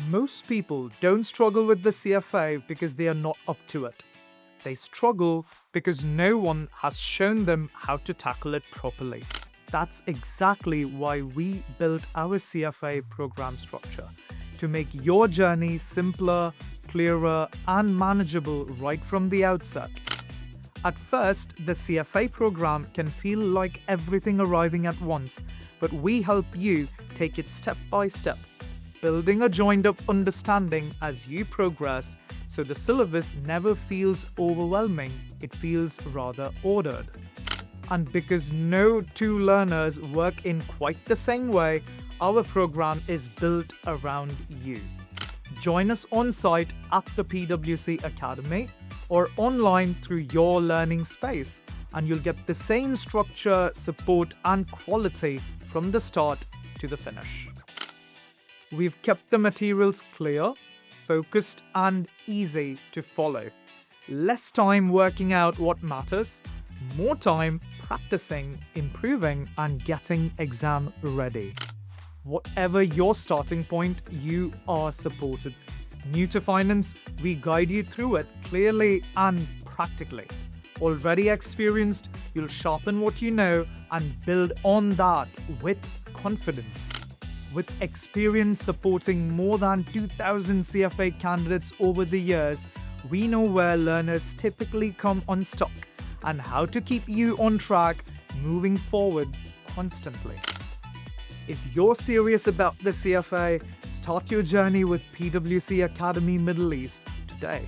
Most people don't struggle with the CFA because they are not up to it. They struggle because no one has shown them how to tackle it properly. That's exactly why we built our CFA program structure, to make your journey simpler, clearer, and manageable right from the outset. At first, the CFA program can feel like everything arriving at once, but we help you take it step by step, building a joined-up understanding as you progress, so the syllabus never feels overwhelming, it feels rather ordered. And because no two learners work in quite the same way, our program is built around you. Join us on-site at the PwC Academy or online through your learning space, and you'll get the same structure, support, and quality from the start to the finish. We've kept the materials clear, focused, and easy to follow. Less time working out what matters, more time practicing, improving, and getting exam ready. Whatever your starting point, you are supported. New to finance, we guide you through it clearly and practically. Already experienced, you'll sharpen what you know and build on that with confidence. With experience supporting more than 2,000 CFA candidates over the years, we know where learners typically come unstuck and how to keep you on track, moving forward constantly. If you're serious about the CFA, start your journey with PwC Academy Middle East today.